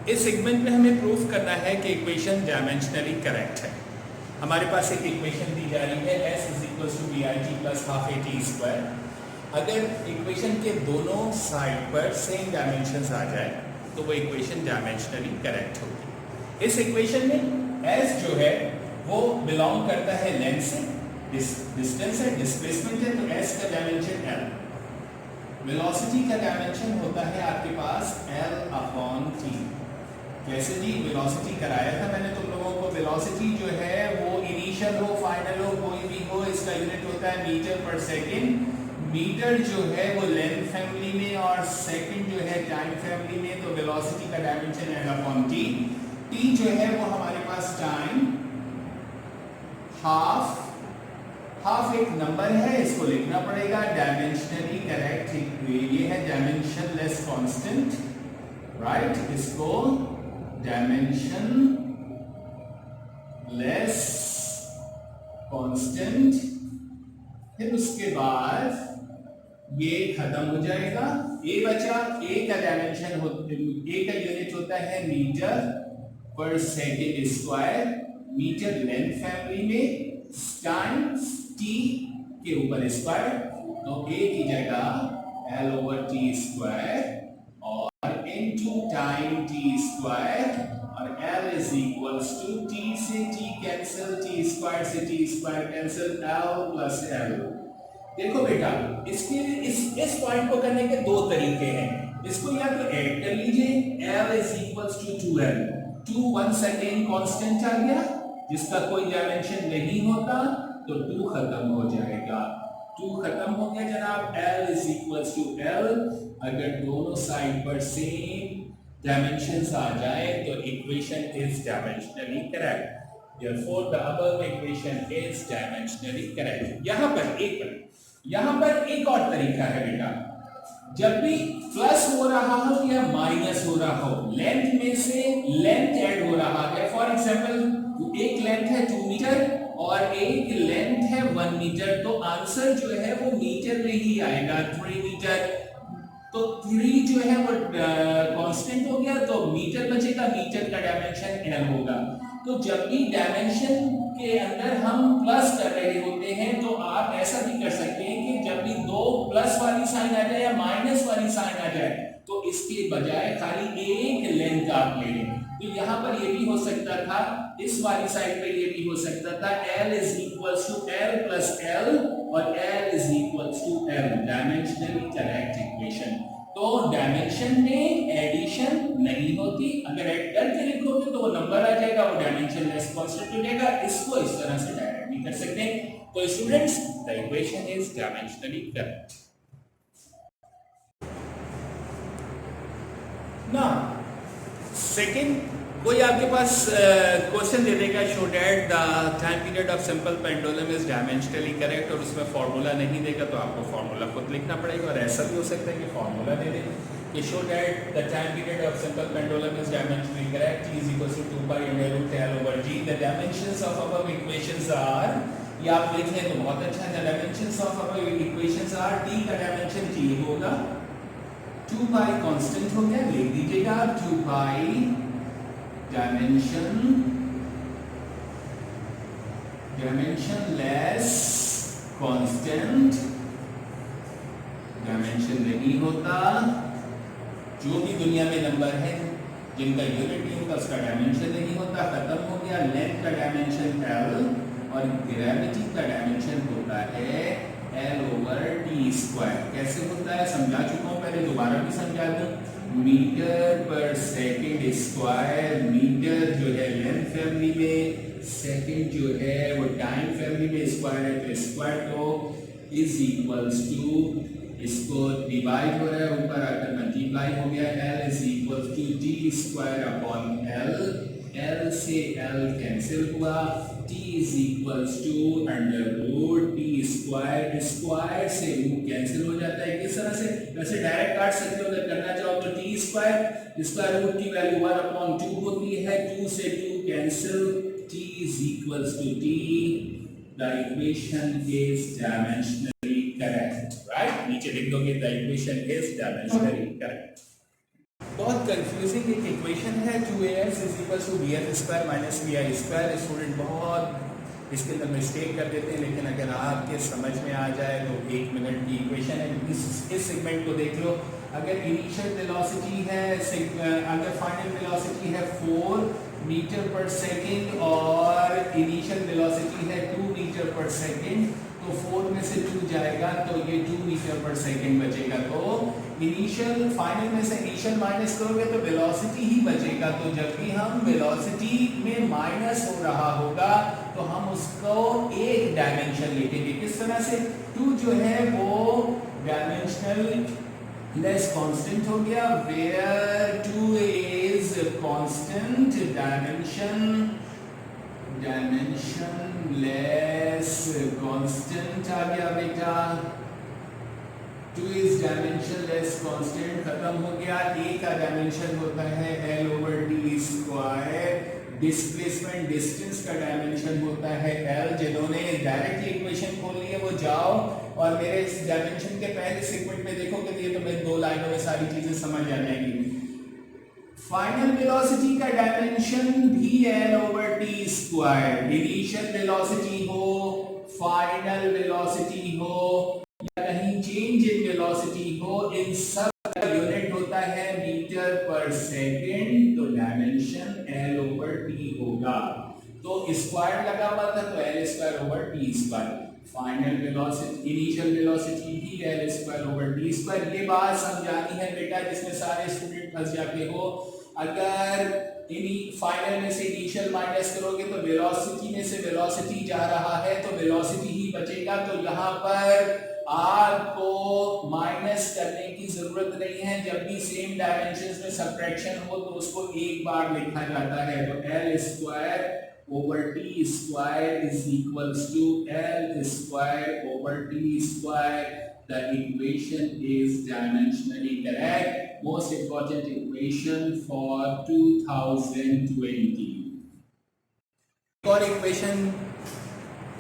इस सेगमेंट में हमें प्रूफ करना है कि इक्वेशन डायमेंशनली करेक्ट है। हमारे पास एक इक्वेशन दी जा रही है s is equal to b i t plus half a t square. अगर इक्वेशन के दोनों साइड पर सेम डायमेंशंस आ जाए तो वो इक्वेशन डायमेंशनली करेक्ट होगी। इस इक्वेशन में s जो है वो बिलोंग करता है लेंथ से, डिस्टेंस है, डिस्प्लेसमेंट है, तो s का डायमेंशन l। वेलोसिटी का डायमेंशन होता है आपके पास l अपॉन t। जैसे जी वेलोसिटी कराया था मैंने तुम लोगों को, वेलोसिटी जो है वो इनिशियल हो फाइनल हो कोई भी हो, इसका यूनिट होता है मीटर पर सेकंड। मीटर जो है वो लेंथ फैमिली में और सेकंड जो है टाइम फैमिली में, तो वेलोसिटी का dimension l upon t। t जो है वो हमारे पास टाइम, हाफ एक नंबर है, इसको लिखना पड़ेगा डायमेंशनली करेक्ट। ये है डायमेंशनलेस कांस्टेंट, राइट, इसको डायमेंशन लेस कांस्टेंट। फिर उसके बाद ये खत्म हो जाएगा, ए बचा। ए का डायमेंशन ए का यूनिट होता है मीटर पर second square. Metre length family में, टाइम्स टी के ऊपर स्क्वायर, तो ए की जगह एल ओवर टी स्क्वायर और इनटू टाइम टी स्क्वायर, और l is equals to t से टी कैंसिल, टी स्क्वायर से t square cancel, l plus l. देखो बेटा, इसके इस पॉइंट को करने के दो तरीके हैं। इसको या तो ऐड कर लीजिए, L is equals to 2l। 2 1 second constant आ गया जिसका कोई डायमेंशन नहीं होता, तो 2 खत्म हो जाएगा। 2 खत्म हो गया जनाब, l is equals to l। अगर दोनों साइड पर सेम डायमेंशंस आ जाए तो equation is dimensionally correct. Therefore the above equation is dimensionally correct। यहाँ पर एक और तरीका है बेटा, जब भी प्लस हो रहा हो या माइनस हो रहा हो, लेंथ में से लेंथ ऐड हो रहा है। फॉर एग्जांपल एक लेंथ है 2 मीटर और एक लेंथ है 1 मीटर, तो आंसर जो है वो मीटर में ही आएगा, 3 मीटर। तो 3 जो है वो कांस्टेंट हो गया, तो मीटर बचेगा, मीटर का डायमेंशन l होगा। तो जब भी डायमेंशन के अंदर हम प्लस कर रहे होते हैं तो आप ऐसा भी कर सकते हैं कि जब भी 2 प्लस वाली साइन आ जाए या माइनस वाली साइन आ जाए तो इसके बजाय खाली एक लेंथ आप ले लें। तो यहाँ पर ये भी हो सकता था, इस वाली साइड पे ये भी हो सकता था, l is equals to l plus l और l is equals to l, dimensionally correct equation. तो डायमेंशन में एडिशन नहीं होती, अगर ऐड करके लिखोगे तो वो नंबर आ जाएगा, वो डायमेंशन लेस कांस्टेंट हो जाएगा। इसको इस तरह से डायरेक्ट भी कर सकते हैं। तो students, the equation is dimensionally correct. ना सेकंड, कोई आपके पास क्वेश्चन दे देगा, show that the time period of simple pendulum is dimensionally correct, और उसमें फार्मूला नहीं देगा तो आपको फार्मूला खुद लिखना पड़ेगा। और ऐसा भी हो सकता है कि फार्मूला दे दे कि show that the time period of simple pendulum is dimensionally correct, t is equal to 2 pi under root l over g। The dimensions of above equations are, ये आप लिख लें तो बहुत अच्छा है। The dimensions of above equations are, t का dimension t होगा, 2 पाई कांस्टेंट हो गया, लिख दीजिएगा 2 पाई डायमेंशनलेस कांस्टेंट, डायमेंशन नहीं होता। जो भी दुनिया में नंबर है जिनका यूनिट नहीं होता उसका डायमेंशन नहीं होता, खत्म हो गया। लेंथ का डायमेंशन l और ग्रेविटी का डायमेंशन होता है l ओवर टी स्क्वायर। कैसे होता है समझा चुका हूं, पहले दोबारा भी समझा दूं। मीटर पर सेकंड स्क्वायर, मीटर जो है लेंथ फैमिली में, सेकंड जो है वो टाइम फैमिली में स्क्वायर है, तो स्क्वायर तो इज इक्वल्स टू, इसको डिवाइड हो रहा है, ऊपर आकर मल्टीप्लाई हो गया, l is equals to t square upon l, l से l कैंसिल हुआ, t is equals to under root t square, square से रूट कैंसिल हो जाता है। किस तरह से, वैसे डायरेक्ट काट सकते हो अगर करना चाहो तो, टी स्क्वायर, स्क्वायर रूट की वैल्यू 1 अपॉन 2 होती है, 2 से 2 cancel, t is equals to t। The equation is dimensionally correct, right. नीचे लिख दोगे the equation is dimensionally correct. बहुत कंफ्यूजिंग एक इक्वेशन है 2ax is equal to bf square minus vi square. Student बहुत इसके अंदर मिस्टेक कर देते हैं, लेकिन अगर आपके समझ में आ जाए तो 1 मिनट की इक्वेशन है। इस सेगमेंट को देख लो। अगर इनिशियल वेलोसिटी है, अगर फाइनल वेलोसिटी है 4 मीटर पर सेकेंड और इनिशियल वेलोसिटी है 2 मीटर पर सेकेंड, तो 4 में से 2 जाएगा तो ये 2 मीटर पर सेकेंड बचेगा। तो इनिशियल फाइनल में से इनिशियल माइनस करोगे तो वेलोसिटी ही बचेगा। तो जब भी हम वेलोसिटी में माइनस हो रहा होगा तो हम उसको एक डायमेंशन लिखेंगे। किस तरह से? 2 जो है वो डायमेंशनल लेस कांस्टेंट हो गया, where 2 is constant dimensionless constant आ गया बेटा। 2 इज डायमेंशन लेस कांस्टेंट खत्म हो गया। ए का डायमेंशन होता है L over d square. Displacement distance का डायमेंशन होता है L। जिन्होंने डायरेक्टली इक्वेशन खोल ली है वो जाओ और मेरे इस डायमेंशन के पहले सेगमेंट में देखो कि ये तो मैं 2 लाइनों में सारी चीजें समझ आ जाएंगी। फाइनल वेलोसिटी का डायमेंशन भी L over t square. Initial velocity हो, फाइनल वेलोसिटी हो या कहीं चेंज इन वेलोसिटी हो, इन सब का यूनिट होता है मीटर पर सेकेंड। तो डायमेंशन L ओवर टी होगा। तो स्क्वायर लगा हुआ था तो L square over t square. Final velocity initial velocity भी L square over t square. ये बात समझानी है बेटा, जिसमें सारे स्टूडेंट फंस जाते हो। अगर फाइनल में से इनिशियल माइनस करोगे तो वेलोसिटी में से वेलोसिटी जा रहा है तो वेलोसिटी ही बचेगा। तो यहाँ पर आपको माइनस करने की जरूरत नहीं है। जब भी सेम डायमेंशंस में सब्ट्रैक्शन हो तो उसको एक बार लिखा जाता है। तो L square over t square is equals to L square over t square. The equation is dimensionally correct. Most important equation for 2020. और equation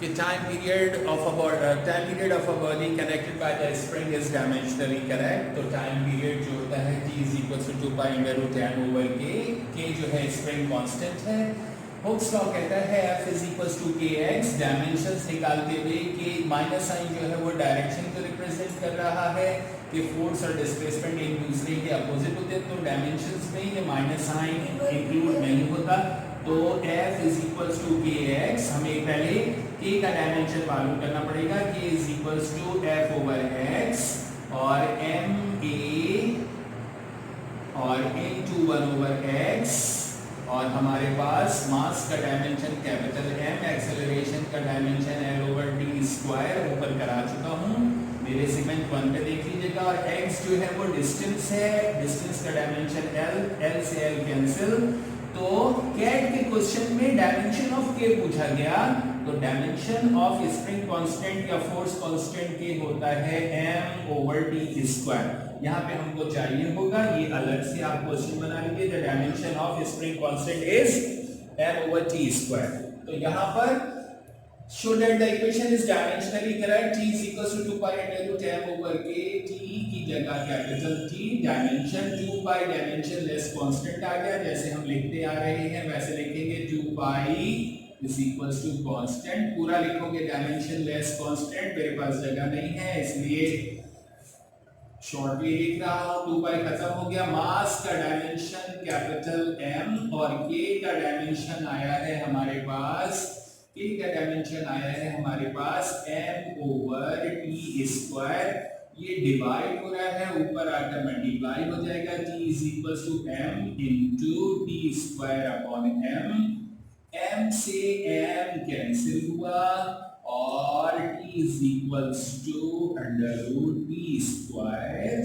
के time period of a body connected by the spring is dimensionally correct. तो time period जो होता है t is equals to 2 pi under root n over k जो है spring constant है। Hooke's law कहता है F is equals to kx। Dimensions निकालते हुए के माइनस साइन जो है वो डायरेक्शन को रिप्रेजेंट कर रहा है कि फोर्स और डिस्प्लेसमेंट एक दूसरे के अपोजिट होते हैं। तो डायमेंशंस में ये माइनस साइन इंक्लूड नहीं होता। तो F is equals to kx। हमें पहले k का डायमेंशन मालूम करना पड़ेगा। k is equals to F over x और m a और into 1 ओवर x और हमारे पास मास का डायमेंशन कैपिटल M, एक्सेलरेशन का dimension L over d square ऊपर करा चुका हूँ। मेरे सेगमेंट 1 पे देख लीजिएगा। और x जो है वो डिस्टेंस है, डिस्टेंस का डायमेंशन L से L कैंसिल। तो कैट के क्वेश्चन में डायमेंशन ऑफ k पूछा गया, तो डायमेंशन ऑफ स्प्रिंग कांस्टेंट या फोर्स कांस्टेंट k होता है m ओवर टी स्क्वायर। यहाँ पे हमको चाहिए होगा, ये अलग से आप क्वेश्चन बना लीजिए। The dimension of spring constant is m over t square. तो यहाँ पर show that the equation is dimensionally correct. T is equals to 2 pi under root m over k। T की जगह capital T, dimension 2 pi dimensionless constant आ गया। जैसे हम लिखते आ रहे हैं वैसे लिखेंगे 2 pi is equals to constant. पूरा लिखोगे डायमेंशन लेस कांस्टेंट, मेरे पास जगह नहीं है इसलिए शॉर्टली लिख रहा हूं। 2 पाई खत्म हो गया। मास का डायमेंशन कैपिटल M और k का डायमेंशन आया है हमारे पास, k का डायमेंशन आया है हमारे पास m ओवर टी स्क्वायर। ये डिवाइड हो रहा है, ऊपर आकर मल्टीप्लाई हो जाएगा। t is equal to m into t square upon m से m कैंसिल हुआ और t is equals to under root t square.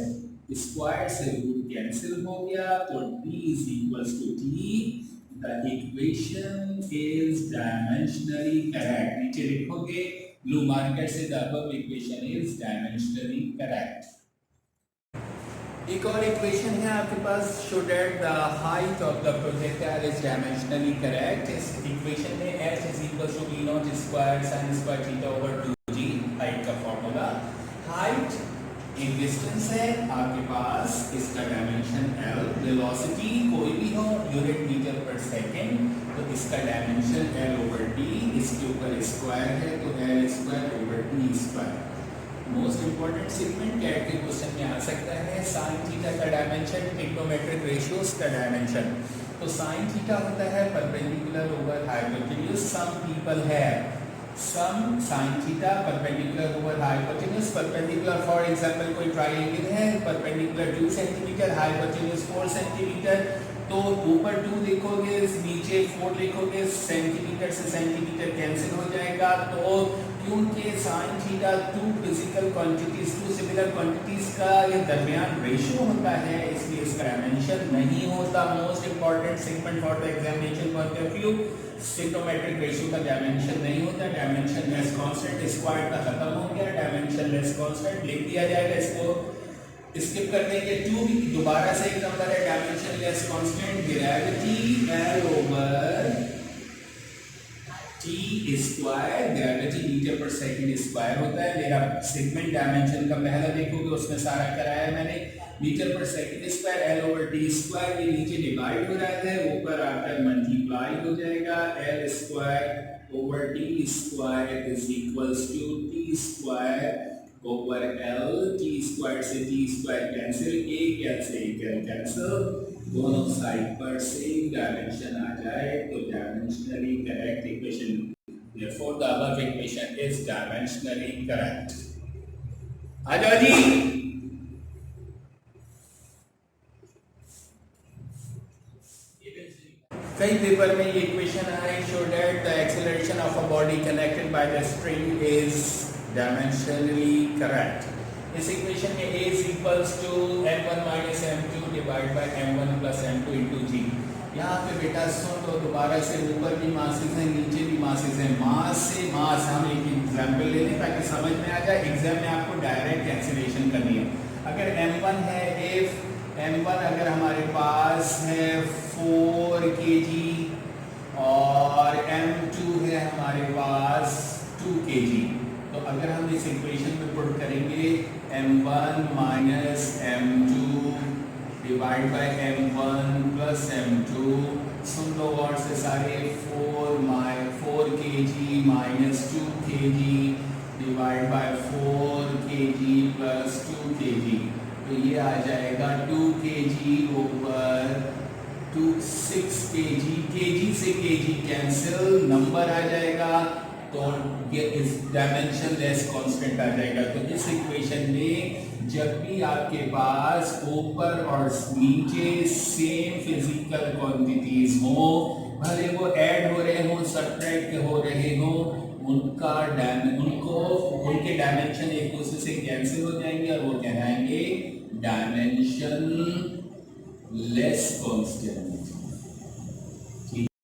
Square से रूट कैंसिल हो गया तो t is equals to t। The equation is dimensionally correct. नीचे लिखोगे blue marker से the above equation is dimensionally correct. एक और इक्वेशन है आपके पास, show that the height of the projectile is dimensionally correct. इस इक्वेशन में h is equal to v naught square sin square theta over 2g height का formula. Height एक distance है आपके पास, इसका डायमेंशन L, वेलोसिटी कोई भी हो यूनिट मीटर पर सेकेंड, तो इसका डायमेंशन L/T, इसके ऊपर स्क्वायर है तो L²/T²। Most important segment CAT के क्वेश्चन में आ सकता है साइन थीटा का डायमेंशन, ट्रिग्नोमेट्रिक रेशियोज का डायमेंशन। तो साइन थीटा होता है perpendicular over hypotenuse, some people है some sine theta perpendicular over hypotenuse. Perpendicular for example कोई ट्रायंगल है, परपेंडिकुलर 2 सेंटीमीटर, हाइपोटेन्यूज 4 सेंटीमीटर, तो ऊपर 2 लिखोगे नीचे 4 लिखोगे, सेंटीमीटर से सेंटीमीटर कैंसिल हो जाएगा। तो क्योंकि sine theta 2 physical quantities, 2 similar quantities का ये दरमियान रेशियो होता है, इसलिए इसका डायमेंशन नहीं होता। Most important segment for the examination point of view, trigonometric ratio का डायमेंशन नहीं होता। डायमेंशन लेस कांस्टेंट, स्क्वायर का खत्म हो गया, डायमेंशन लेस कांस्टेंट लिख दिया जाएगा, इसको स्किप कर देंगे। 2 भी दोबारा से एक नंबर है, dimensionless constant, gravity L/T², gravity metre पर सेकंड स्क्वायर होता है। मेरा सेगमेंट डायमेंशन का पहला देखोगे उसमें सारा कराया है मैंने, मीटर पर सेकंड स्क्वायर L/T², ये नीचे डिवाइड हो रहा है, ऊपर आकर मल्टीप्लाई हो जाएगा, L²/T² is equals to T²/L, T² से T² कैंसिल, एक L से एक L कैंसिल, दोनों साइड पर सेम डायमेंशन आ जाए तो dimensionally correct equation, therefore the above equation is dimensionally correct। आ जाओ जी, कई पेपर में ये इक्वेशन आए, show that the acceleration of a body connected by the string is dimensionally correct. इस इक्वेशन में a is equals to m1 minus m2 divided by m1 plus m2 into g। यहाँ पे बेटा सुन लो दोबारा से, ऊपर भी मासेस हैं नीचे भी मासेस हैं, मास से मास, हम एक एग्जाम्पल ले लें ताकि समझ में आ जाए, एग्जाम में आपको डायरेक्ट कैंसिलेशन करनी है। अगर m1 है, if m1 अगर हमारे पास है 4 kg और m2 है हमारे पास 2 kg, तो अगर हम इस इक्वेशन में पुट करेंगे m1 minus m2 divide by m1 plus m2, सुन लो और से सारे 4 kg minus 2 kg divide by 4 kg plus 2 kg, तो ये आ जाएगा 2 kg ओवर 6 kg, kg से kg कैंसिल, नंबर आ जाएगा, तो ये इस डायमेंशन लेस कांस्टेंट आ जाएगा। तो इस इक्वेशन में जब भी आपके पास ऊपर और नीचे सेम फिजिकल क्वांटिटीज हो, भले वो ऐड हो रहे हो सब्ट्रैक्ट हो रहे हो, उनके डायमेंशन एक दूसरे से कैंसिल हो जाएंगे और वो कहलाएंगे dimensionless constant.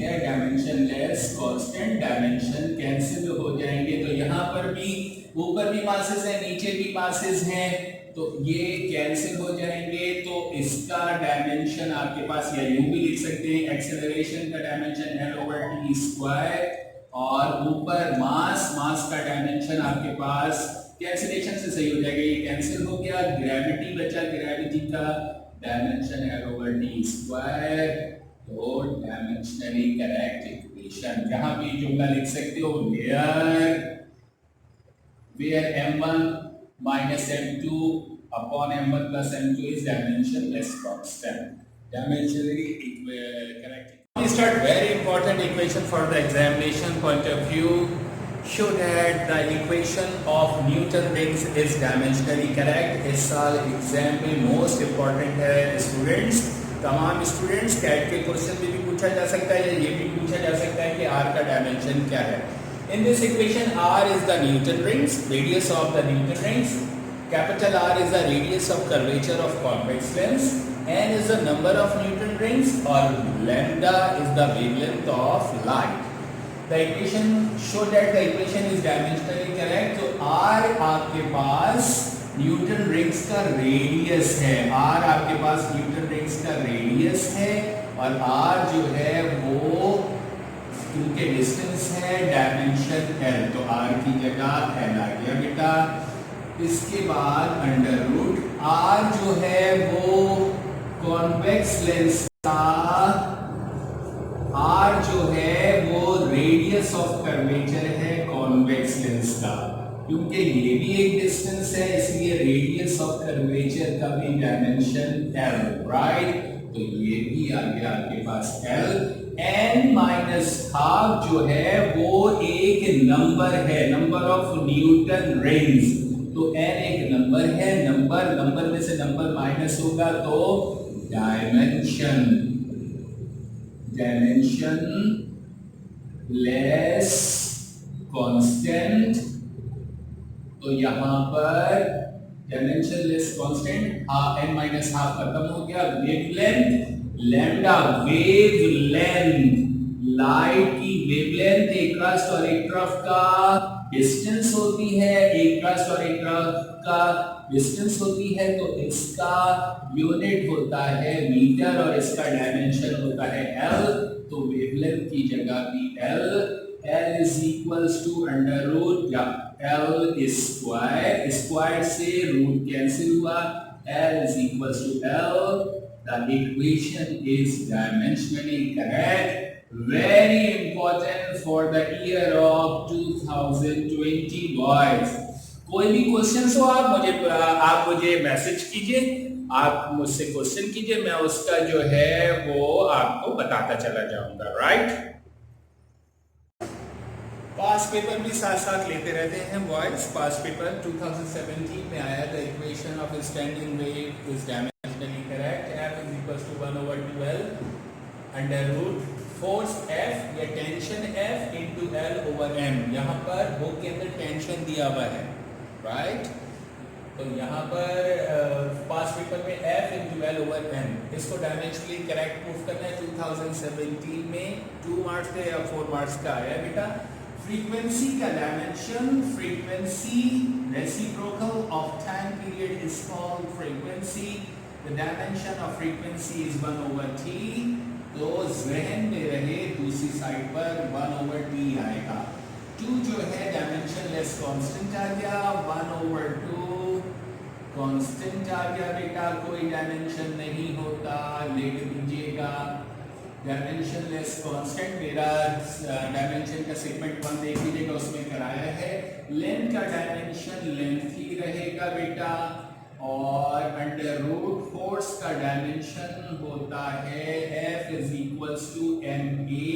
Dimensionless constant, dimension cancel हो जाएंगे। तो यहाँ पर भी ऊपर भी मासेस हैं नीचे भी मासेस हैं, तो ये कैंसिल हो जाएंगे, तो इसका डायमेंशन आपके पास या यूं भी लिख सकते हैं, एक्सेलरेशन का डायमेंशन L/T², और ऊपर मास का डायमेंशन आपके पास कैंसिलेशन से सही हो जाएगा, ये कैंसिल हो गया, ग्रेविटी बचा, ग्रेविटी का डायमेंशन L/T², तो डायमेंशनली करेक्ट इक्वेशन। यहाँ भी जुमला लिख सकते हो, where m1 minus m2 upon m1 plus m2 is dimensionless constant, dimensionally correct। We start very important equation for the examination point of view, show that the equation of Newton rings is dimensionally correct। इस साल exam में most important है students, तमाम students, cat के question में भी पूछा जा सकता है, ये भी पूछा जा सकता है कि r का डायमेंशन क्या है। In this equation r is the Newton rings, radius of the Newton rings, capital R is the radius of curvature of convex lens, n is the number of Newton rings, और lambda is the wavelength of light। The equation show that the equation is dimensionally correct। तो r आपके पास Newton rings का radius है, r आपके पास Newton rings का radius है, और r जो है वो क्योंकि डिस्टेंस है, डायमेंशन l, तो r की जगह l आ गया बेटा। इसके बाद अंडर रूट आर जो है वो कॉन्वेक्स लेंस का, आर जो है वो रेडियस ऑफ कर्वेचर है कॉन्वेक्स लेंस का, क्योंकि ये भी एक डिस्टेंस है इसलिए रेडियस ऑफ कर्वेचर का भी डायमेंशन एल, राइट। तो ये भी आ गया आपके पास एल। n माइनस हाफ जो है वो एक नंबर है, नंबर ऑफ न्यूटन रिंग्स। तो n एक नंबर है, नंबर में से नंबर माइनस होगा तो डायमेंशन लेस कांस्टेंट। तो यहां पर dimension less constant n minus half खत्म हो गया। वेवलेंथ लैम्डा, वेवलेंथ लाइट की वेवलेंथ एक क्रस्ट और एक ट्रफ का डिस्टेंस होती है, एक क्रस्ट और एक ट्रफ का डिस्टेंस होती है, तो इसका यूनिट होता है मीटर और इसका डायमेंशन होता है एल। तो वेवलेंथ की जगह भी l is equals to under root या एल स्क्वायर, स्क्वायर से रूट कैंसिल हुआ, l is equals to l. The equation is dimensionally correct. Very important for the year of 2020 boys. कोई भी क्वेश्चन हो आप मुझे मैसेज कीजिए, आप मुझसे क्वेश्चन कीजिए, मैं उसका जो है वो आपको बताता चला जाऊंगा, राइट। पास पेपर भी साथ साथ लेते रहते हैं बॉयज। पास पेपर 2017 में आया, the equation of standing wave is dimensionally correct. F is equals to 1/12 under root force F या tension F into L over M। यहाँ पर बुक के अंदर टेंशन दिया हुआ है, राइट। तो यहाँ पर पास पेपर में F into L over M, इसको डायमेंशनली करेक्ट प्रूफ करना है। 2017 में 2 मार्क्स थे या 4 मार्क्स का आया बेटा। फ्रीक्वेंसी का dimension, frequency reciprocal of time period is called frequency. The dimension of frequency is 1/t। तो जहन में रहे दूसरी साइड पर 1/t आएगा। 2 जो है डायमेंशन लेस कांस्टेंट आ गया, 1/2 कांस्टेंट आ गया बेटा, कोई डायमेंशन नहीं होता, लिख दीजिएगा। डायमेंशन लेस कांस्टेंट मेरा डायमेंशन का सेगमेंट 1 देख लीजिएगा, उसमें कराया है। लेंथ का डायमेंशन लेंथ ही रहेगा बेटा, और अंडर रूट फोर्स का डायमेंशन होता है F is equals to ma।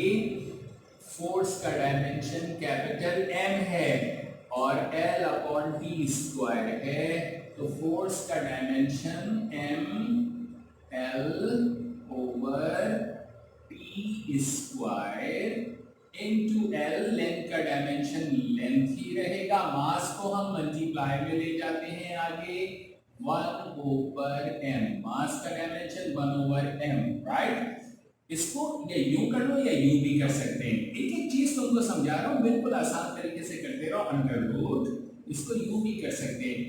Force का डायमेंशन कैपिटल M है और L अपॉन T स्क्वायर है, तो फोर्स का dimension M L over T square into L। Length का डायमेंशन लेंथ ही रहेगा, मास को हम मल्टीप्लाई में ले जाते हैं आगे, 1/m, मास का डायमेंशन 1/m, राइट। इसको या यूं कर लो या यूं भी कर सकते हैं, एक एक चीज तुमको समझा रहा हूं, बिल्कुल आसान तरीके से करते रहो। अंडर रूट इसको यूं भी कर सकते हैं,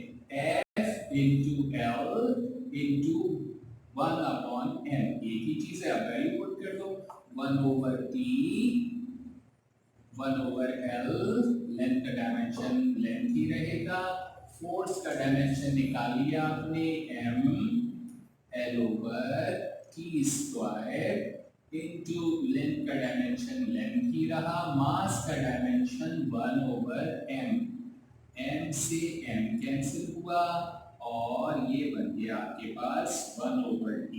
f into L into 1/m, एक ही चीज है, आप वैल्यू पुट कर दो, 1/t 1/l। लेंथ का डायमेंशन लेंथ ही रहेगा, फोर्स का डायमेंशन निकाल लिया आपने, m l over t square into length का डायमेंशन लेंथ ही रहा, मास का डायमेंशन 1/m, m से m कैंसिल हुआ और ये बन गया आपके पास 1/t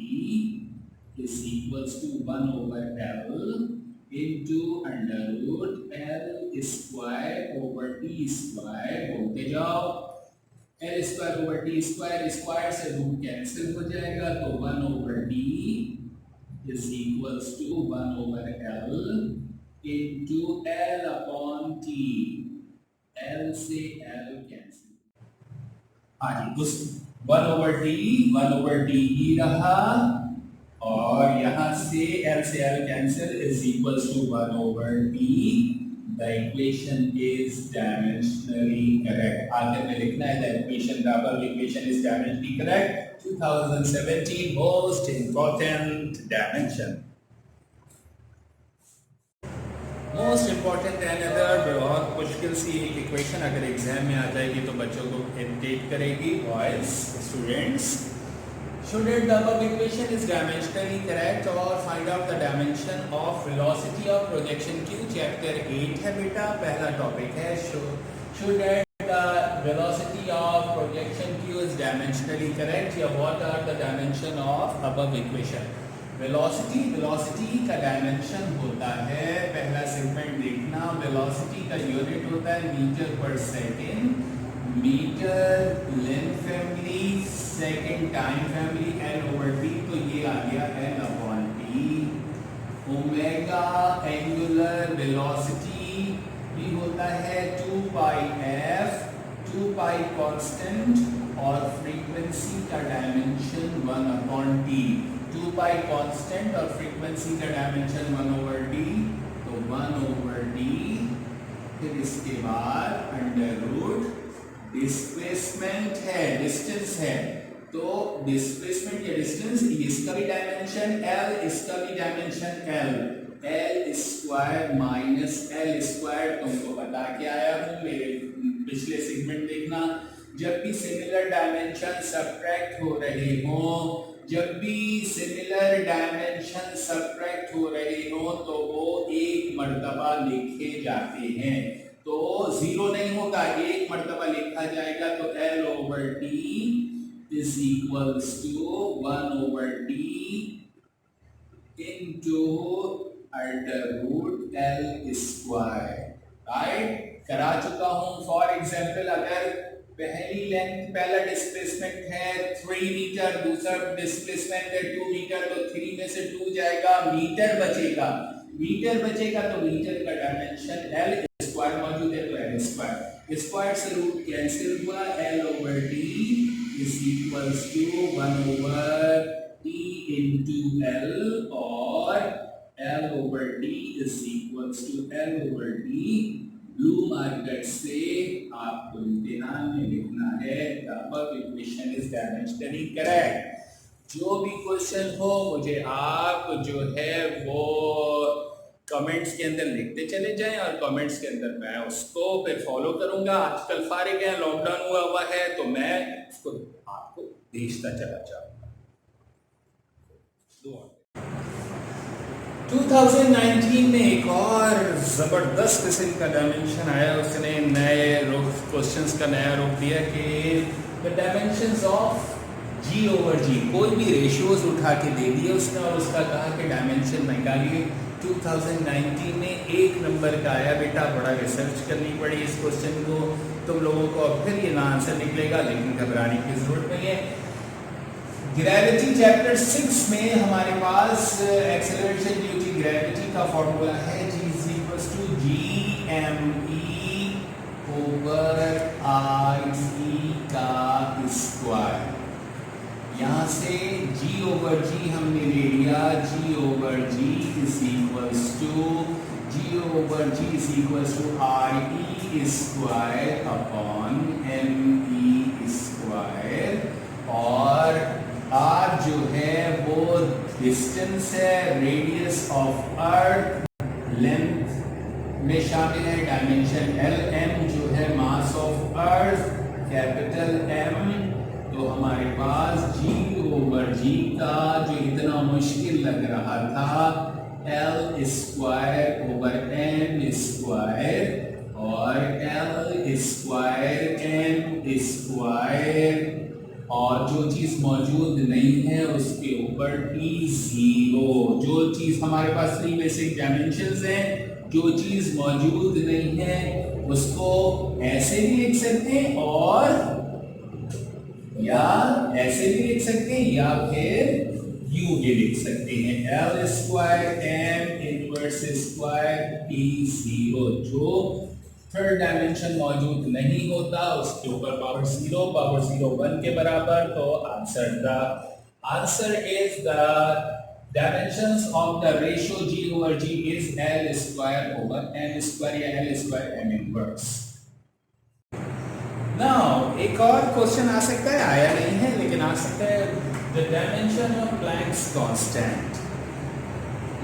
is equals to 1/l into under root l square over t square. बोलते जाओ, L square over t square, square से रूट कैंसिल हो जाएगा, तो 1/t is equals to 1/l into L upon T। L से L cancel, हाँ जी, उस 1/t ही रहा और यहाँ से L cancel is equals to 1/t। The equation is dimensionally correct। आखिर में लिखना है the equation, the above equation is dimensionally correct। 2017 most important dimension। Most most important and other, बहुत मुश्किल सी एक इक्वेशन अगर एग्जाम में आ जाएगी तो बच्चों को इरिटेट करेगी. Boys students, student the above equation is dimensionally correct और find out the dimension of velocity of projection Q. Chapter 8 है बेटा, पहला टॉपिक है. Student velocity of projection q is dimensionally correct. या what are the dimension of above equation? velocity का dimension होता है, पहला सेगमेंट देखना, वेलोसिटी का यूनिट होता है मीटर पर second, metre length family, second time family, n/t. तो ये आ गया n/t. ओमेगा एंगुलर वेलोसिटी भी होता है 2 पाई f, 2 पाई कांस्टेंट और फ्रीक्वेंसी का डायमेंशन 1/t. 2 पाई कांस्टेंट और फ्रीक्वेंसी का डायमेंशन 1/d. तो 1/d. फिर इसके बाद अंडर रूट डिस्प्लेसमेंट है, डिस्टेंस है, तो डिस्प्लेसमेंट या डिस्टेंस, इसका भी डायमेंशन l, इसका भी dimension l square minus l square. तुमको बता के आया हूं, मेरे पिछले सेगमेंट देखना. जब भी सिमिलर डायमेंशन सब्ट्रैक्ट हो रहे हो, जब भी सिमिलर डायमेंशन सब्ट्रैक्ट हो रहे हो तो वो एक मर्तबा लिखे जाते हैं. तो जीरो नहीं होगा, एक मर्तबा लिखा जाएगा. तो l/t is equals to 1/t into under root l square. Right, करा चुका हूं. फॉर एग्जाम्पल, अगर पहली लेंथ, पहला डिस्प्लेसमेंट है 3 मीटर, दूसरा डिस्प्लेसमेंट है 2 मीटर, तो 3 में से 2 जाएगा, मीटर बचेगा. तो मीटर का डायमेंशन l स्क्वायर मौजूद है, तो l स्क्वायर. स्क्वायर से रूट कैंसिल हुआ, l/t is equals to 1/t into l, और l/t is equals to l/t. Blue marker से आपको इम्तिहान में लिखना है the above equation is dimensionally correct. जो भी क्वेश्चन हो मुझे आप जो है वो कमेंट्स के अंदर लिखते चले जाएं, और कमेंट्स के अंदर मैं उसको फिर फॉलो करूंगा. आजकल फारिग है, लॉकडाउन हुआ है, तो मैं उसको आपको भेजता चला जाऊंगा. 2019 में एक और जबरदस्त किस्म का डायमेंशन आया. उसने नए क्वेश्चंस का नया रूप दिया कि द डायमेंशंस ऑफ g/g. कोई भी रेशियोज उठा के दे दिए उसने, और उसका कहा कि डायमेंशन निकालिए. 2019 में 1 नंबर का आया बेटा. बड़ा रिसर्च करनी पड़ी इस क्वेश्चन को तुम लोगों को. फिर ये ना आंसर निकलेगा, लेकिन घबराने की जरूरत नहीं है. ग्रेविटी चैप्टर 6 में हमारे पास एक्सेलरेशन ड्यू टू ग्रेविटी का फॉर्मूला है g is equals to gme over I का स्क्वायर. यहाँ से g/g हमने ले लिया, g/g is equals to I square upon me square. और r जो है वो डिस्टेंस है, रेडियस ऑफ अर्थ, लेंथ में शामिल है, डायमेंशन l. m जो है mass of earth, capital M. तो हमारे पास g/g का जो इतना मुश्किल लग रहा था, l square over m square, और l स्क्वायर m स्क्वायर, और जो चीज मौजूद नहीं है उसके ऊपर t0. जो चीज हमारे पास 3 बेसिक डायमेंशंस हैं, जो चीज मौजूद नहीं है उसको ऐसे भी लिख सकते हैं, और या ऐसे भी लिख सकते हैं, या फिर यूं भी लिख सकते हैं, l square m inverse square t0. जो थर्ड डायमेंशन मौजूद नहीं होता उसके ऊपर पावर 0 1 के बराबर. तो answer is the dimensions of the ratio g/g is l square over m square, या l square m inverse. Now एक और क्वेश्चन आ सकता है, आया नहीं है लेकिन आ सकता है. The dimension of Planck's constant.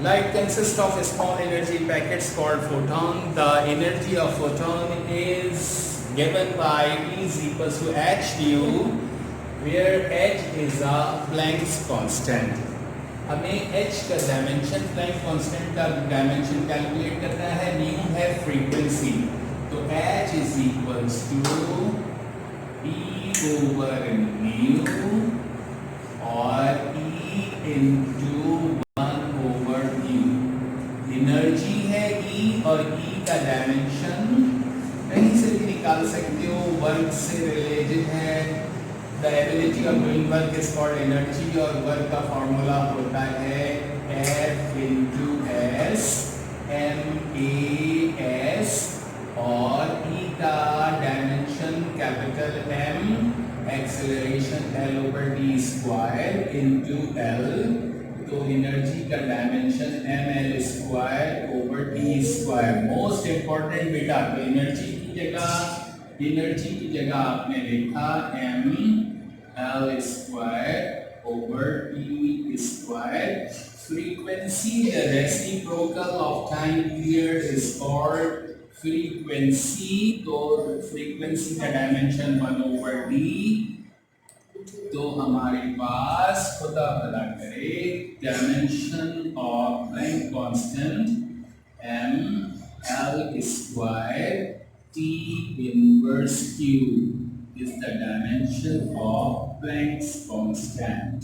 Light consists of small energy packets called photon. The energy of photon is given by E is equals to h nu, where h is a Planck's constant. हमें h का dimension Planck constant का dimension calculate करना है. Nu है frequency, तो h is equals to e over nu और e into 1 over nu. Energy है e और e का डायमेंशन कहीं से भी निकाल सकते हो, वर्क से रिलेटेड है. The ability of doing work is called energy और वर्क का फॉर्मूला होता है F into S MAS और E का dimension capital M, acceleration L over D square into L. तो एनर्जी का dimension ML square over D square. Most important बेटा, तो एनर्जी की जगह आपने लिखा ML square over D square. Frequency, the reciprocal of time period is called frequency. तो frequency का डायमेंशन 1 ओवर D. तो हमारे पास खुदा पता करे dimension of Planck constant ML square T inverse Q is the dimension of Planck's constant.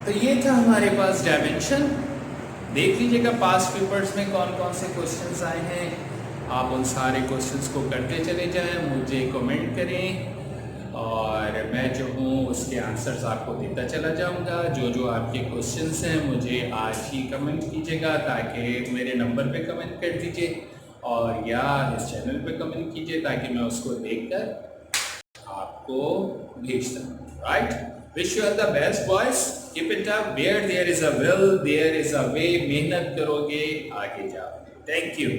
तो ये था हमारे पास डायमेंशन. देख लीजिएगा पास्ट पेपर्स में कौन कौन से क्वेश्चंस आए हैं. आप उन सारे क्वेश्चंस को करते चले जाएं, मुझे कमेंट करें और मैं जो हूँ उसके आंसर्स आपको देता चला जाऊँगा. जो आपके क्वेश्चंस हैं मुझे आज ही कमेंट कीजिएगा, ताकि मेरे नंबर पे कमेंट कर दीजिए और या इस चैनल पे कमेंट कीजिए ताकि मैं उसको देखकर आपको भेजता हूँ. Right, wish you all the best boys. Keep it up. Where there is a will there is a way. मेहनत करोगे आगे जाओगे. Thank you.